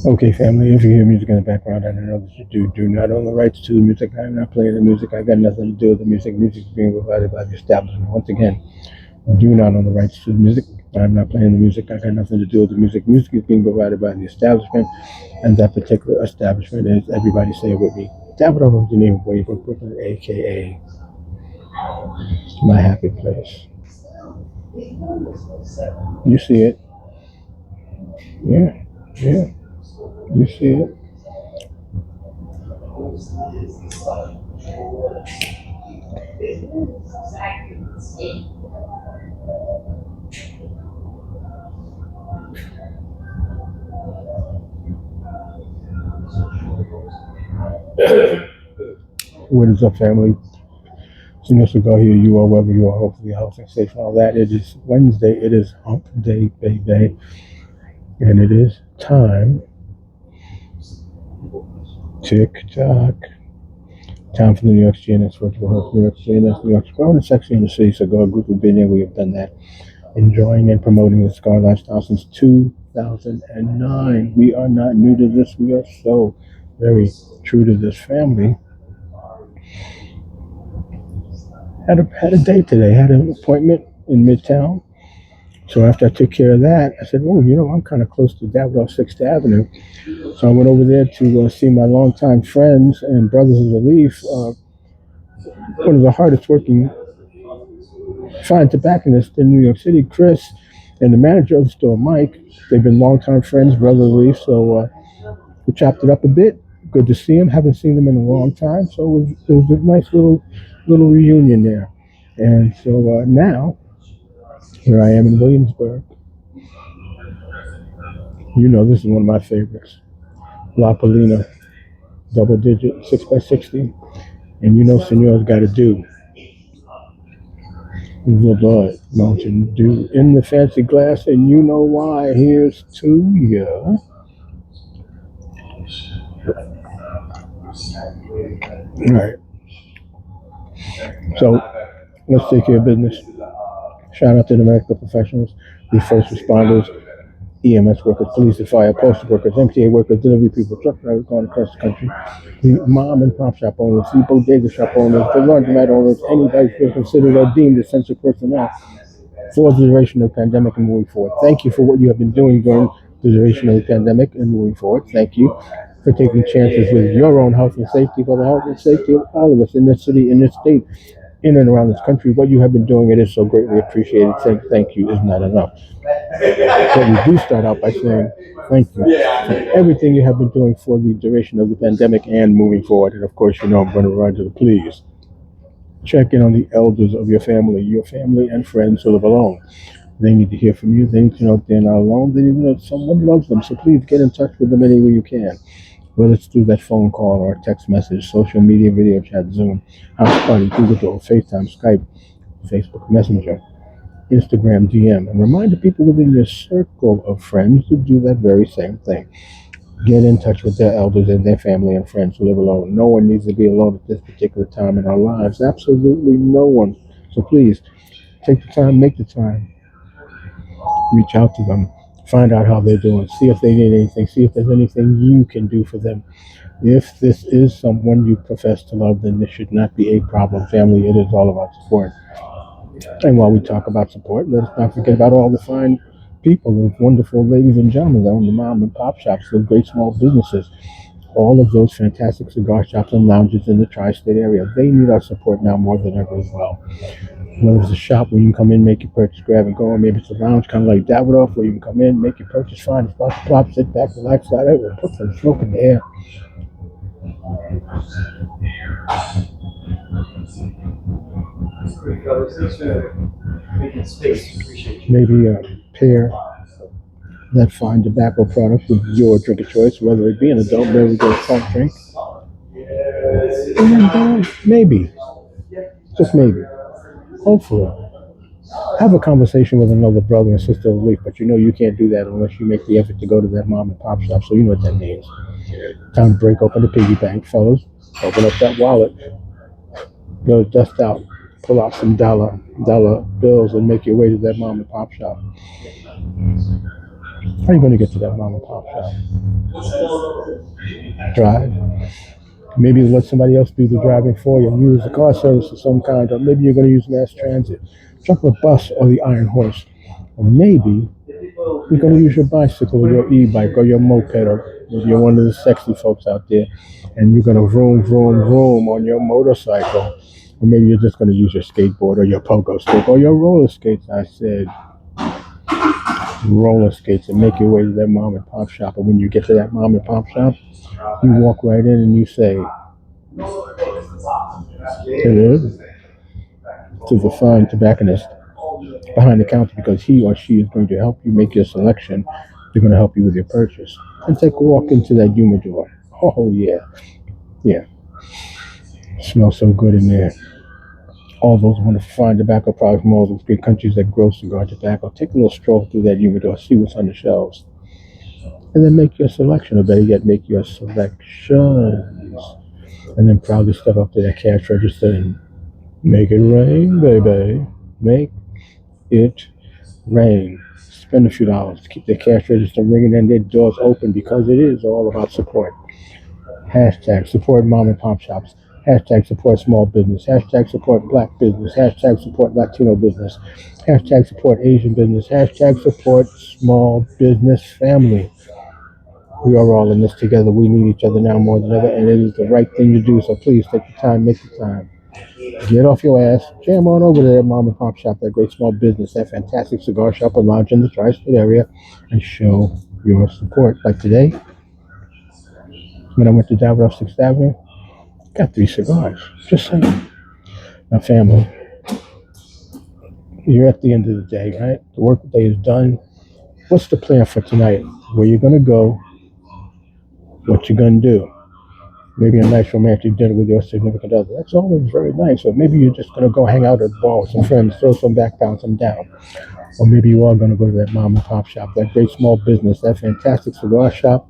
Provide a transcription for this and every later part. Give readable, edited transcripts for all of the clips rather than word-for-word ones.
Okay, family, if you hear music in the background, I know that you do not own the rights to the music. I'm not playing the music. I got nothing to do with the music. Music is being provided by the establishment. Once again, do not own the rights to the music. I'm not playing the music. I got nothing to do with the music. Music is being provided by the establishment, and that particular establishment is, everybody say it with me, Davidoff of Geneva, Boyford, Brooklyn, aka my happy place. You see it? Yeah, yeah, you see it. What is up, family? Senior Cigar here, you are wherever you are, hopefully healthy and safe and all that. It is Wednesday, it is hump day, baby, and it is time. Tick tock. Time for the New York G&S Virtual Herf, New York G&S, New York's growing section in the city cigar group. We've been there, we have done that. Enjoying and promoting the cigar lifestyle since 2009. We are not new to this, we are so very true to this family. Had a date today, had an appointment in Midtown. So after I took care of that, I said, "Oh, I'm kind of close to Davidoff 6th Avenue." So I went over there to see my longtime friends and brothers of the Leaf, one of the hardest working fine tobacconists in New York City, Chris, and the manager of the store, Mike. They've been longtime friends, brothers of the Leaf. So we chopped it up a bit. Good to see them. Haven't seen them in a long time. So it was a nice little reunion there. And so now, here I am in Williamsburg. This is one of my favorites. La Polina, double digit, 6x60. And Senor's got to do the Blood Mountain Dew in the fancy glass. And you know why. Here's to you. All right. So let's take care of business. Shout out to the medical professionals, the first responders, EMS workers, police and fire, postal workers, MTA workers, delivery people, truck drivers going across the country, the mom and pop shop owners, the bodega shop owners, the laundromat owners, anybody who's considered or deemed essential personnel for the duration of the pandemic and moving forward. Thank you for what you have been doing during the duration of the pandemic and moving forward. Thank you for taking chances with your own health and safety, for the health and safety of all of us in this city, in this state, in and around this country. What you have been doing, it is so greatly appreciated. Saying thank you is not enough. But we do start out by saying thank you for everything you have been doing for the duration of the pandemic and moving forward. And of course, I'm going to remind you to please check in on the elders of your family and friends who live alone. They need to hear from you. They need to know that they're not alone. They need to know that someone loves them. So please get in touch with them any way you can. Whether it's through that phone call or text message, social media, video chat, Zoom, House Party, Google Duo, FaceTime, Skype, Facebook Messenger, Instagram DM, and remind the people within your circle of friends to do that very same thing. Get in touch with their elders and their family and friends who live alone. No one needs to be alone at this particular time in our lives. Absolutely no one. So please, take the time, make the time, reach out to them, find out how they're doing, see if they need anything, see if there's anything you can do for them. If this is someone you profess to love, then this should not be a problem, family. It is all about support. And while we talk about support, let us not forget about all the fine people, the wonderful ladies and gentlemen that own the mom and pop shops, the great small businesses, all of those fantastic cigar shops and lounges in the tri-state area. They need our support now more than ever as well. Whether it's a shop where you can come in, make your purchase, grab and go, or maybe it's a lounge kind of like Davidoff where you can come in, make your purchase, find a spot to plop, sit back, relax, slide over, put some smoke in the air. Maybe pair that fine tobacco product with your drink of choice, whether it be an adult beverage or a soft drink. And maybe, just maybe, hopefully, have a conversation with another brother and sister of the Leaf, but you can't do that unless you make the effort to go to that mom and pop shop, so you know what that means. Time to break open the piggy bank, fellas. Open up that wallet, let it dust out, pull out some dollar bills and make your way to that mom and pop shop. How are you going to get to that mom and pop shop? Drive. Maybe let somebody else do the driving for you. Use the car service of some kind, or maybe you're going to use mass transit. Jump on a bus or the Iron Horse, or maybe you're going to use your bicycle or your e-bike or your moped, or maybe you're one of the sexy folks out there, and you're going to vroom, vroom, vroom on your motorcycle. Or maybe you're just going to use your skateboard or your pogo stick or your roller skates. I said roller skates, and make your way to that mom and pop shop. And when you get to that mom and pop shop, you walk right in and you say, hello, to the fine tobacconist behind the counter, because he or she is going to help you make your selection. They're going to help you with your purchase. And take a walk into that humidor. Oh, yeah. Yeah. It smells so good in there. All those wonderful fine tobacco products from all those great countries that grow cigar tobacco. Take a little stroll through that humidor, see what's on the shelves, and then make your selection, or better yet, make your selections. And then proudly step up to that cash register and make it rain, baby. Make it rain. Spend a few dollars to keep their cash register ringing and their doors open, because it is all about support. Hashtag support mom and pop shops. Hashtag support small business. Hashtag support black business. Hashtag support Latino business. Hashtag support Asian business. Hashtag support small business family. We are all in this together. We need each other now more than ever, and it is the right thing to do. So please take the time, make the time. Get off your ass, jam on over to that mom and pop shop, that great small business, that fantastic cigar shop or lounge in the tri-state area, and show your support. Like today, when I went to Davidoff 6th Avenue, got 3 cigars. Just saying. Now, family, you're at the end of the day, right? The work day is done. What's the plan for tonight? Where you're going to go? What you're going to do? Maybe a nice romantic dinner with your significant other. That's always very nice. Or maybe you're just going to go hang out at the bar with some friends, throw some back, bounce some down. Or maybe you are going to go to that mom and pop shop, that great small business, that fantastic cigar shop,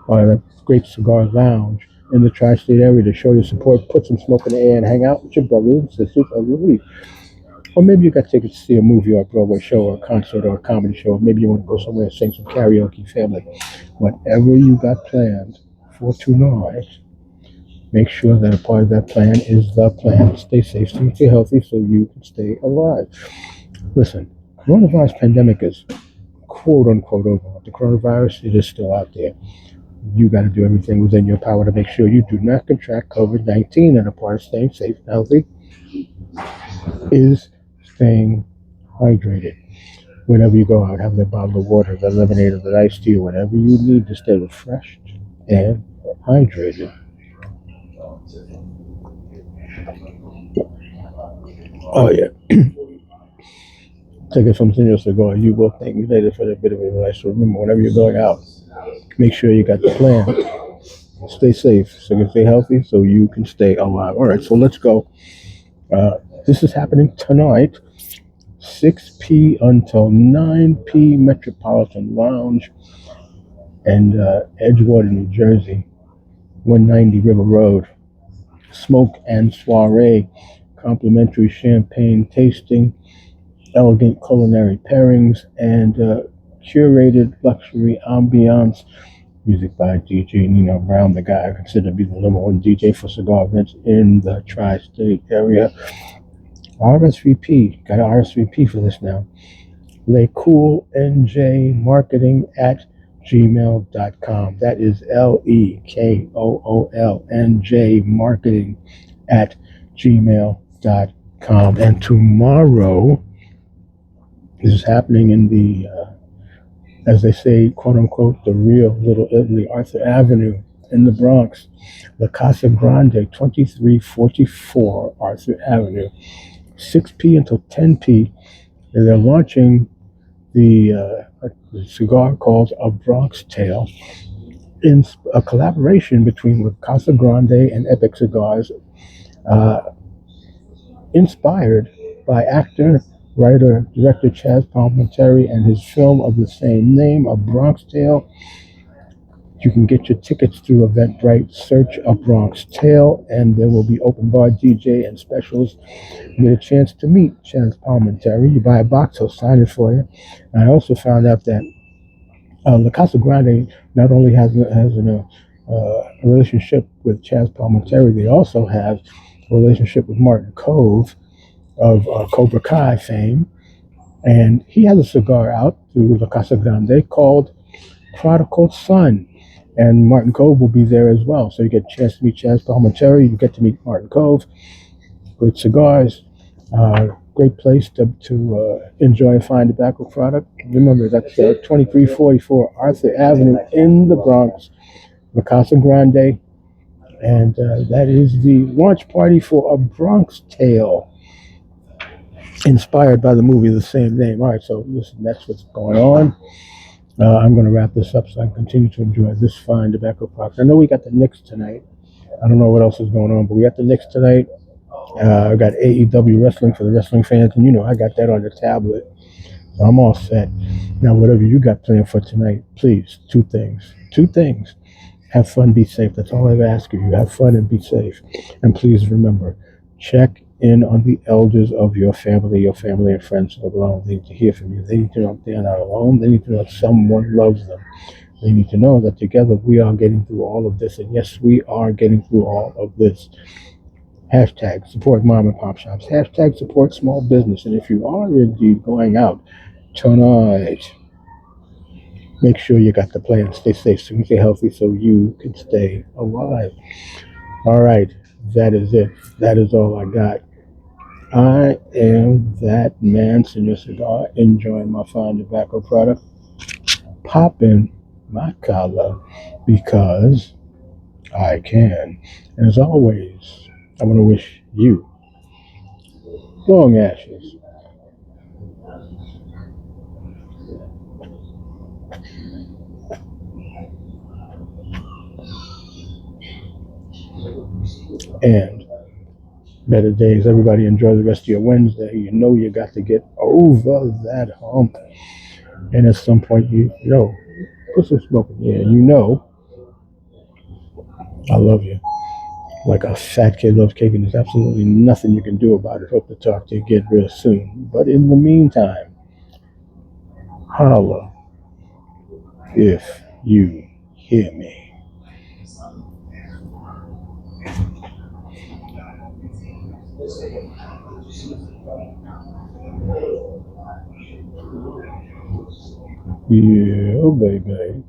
or that great cigar lounge in the tri-state area to show your support, put some smoke in the air, and hang out with your brothers and sisters of the week. Or maybe you got tickets to see a movie or a Broadway show or a concert or a comedy show. Or maybe you want to go somewhere and sing some karaoke, family. Whatever you got planned for tonight, make sure that a part of that plan is the plan. Stay safe, stay healthy, so you can stay alive. Listen, coronavirus pandemic is quote unquote over. The coronavirus, it is still out there. You got to do everything within your power to make sure you do not contract COVID-19. And a part of staying safe and healthy is staying hydrated. Whenever you go out, have that bottle of water, that lemonade, or that iced tea, whatever you need to stay refreshed and hydrated. Oh, yeah. Take it from Senor Cigar. You will thank me later for that bit of advice. So remember, whenever you're going out, make sure you got the plan. Stay safe so you can stay healthy so you can stay alive. All right, so let's go. This is happening tonight, 6 p. until 9 p. Metropolitan Lounge and Edgewater, New Jersey, 190 River Road. Smoke and soiree, complimentary champagne tasting, elegant culinary pairings, and curated luxury ambiance. Music by DJ Nino Brown, the guy I consider to be the #1 DJ for cigar events in the tri-state area. RSVP, got an RSVP for this now. LeCoolNJmarketing@gmail.com. That is LeKoolNJ@gmail.com. And tomorrow, this is happening in the, as they say, quote unquote, the real Little Italy, Arthur Avenue in the Bronx, La Casa Grande, 2344 Arthur Avenue, 6 p. until 10 p. And they're launching the cigar called A Bronx Tale, in a collaboration between La Casa Grande and Epic Cigars, inspired by actor, writer, director Chaz Palminteri and his film of the same name, A Bronx Tale. You can get your tickets through Eventbrite, search A Bronx Tale, and there will be open bar DJ and specials. You get a chance to meet Chaz Palminteri. You buy a box, he'll sign it for you. And I also found out that La Casa Grande not only a relationship with Chaz Palminteri, they also have a relationship with Martin Cove of Cobra Kai fame. And he has a cigar out through La Casa Grande called Prodigal Son. And Martin Cove will be there as well. So you get a chance to meet Chaz Palminteri, you get to meet Martin Cove. Great cigars, great place to enjoy a fine tobacco product. Remember, that's 2344 Arthur Avenue in the Bronx, La Casa Grande. And that is the launch party for A Bronx Tale, inspired by the movie of the same name. All right, so listen, that's what's going on. I'm going to wrap this up so I can continue to enjoy this fine tobacco product. I know we got the Knicks tonight. I don't know what else is going on, but we got the Knicks tonight. I got AEW wrestling for the wrestling fans, and I got that on the tablet. So I'm all set. Now, whatever you got planned for tonight, please, two things. Two things. Have fun, be safe. That's all I've asked you. Have fun and be safe. And please remember, check in on the elders of your family and friends that belong. They need to hear from you. They need to know they're not alone. They need to know someone loves them. They need to know that together we are getting through all of this. And yes, we are getting through all of this. Hashtag support mom and pop shops. Hashtag support small business. And if you are indeed going out tonight, make sure you got the plan. Stay safe, stay healthy so you can stay alive. All right, that is it. That is all I got. I am that man, Senor Cigar, enjoying my fine tobacco product, popping my collar because I can. And as always, I want to wish you long ashes. And better days. Everybody enjoy the rest of your Wednesday. You know you got to get over that hump. And at some point, put some smoke in here. I love you. Like a fat kid loves cake, and there's absolutely nothing you can do about it. Hope to talk to you again real soon. But in the meantime, holla if you hear me. Yeah, baby.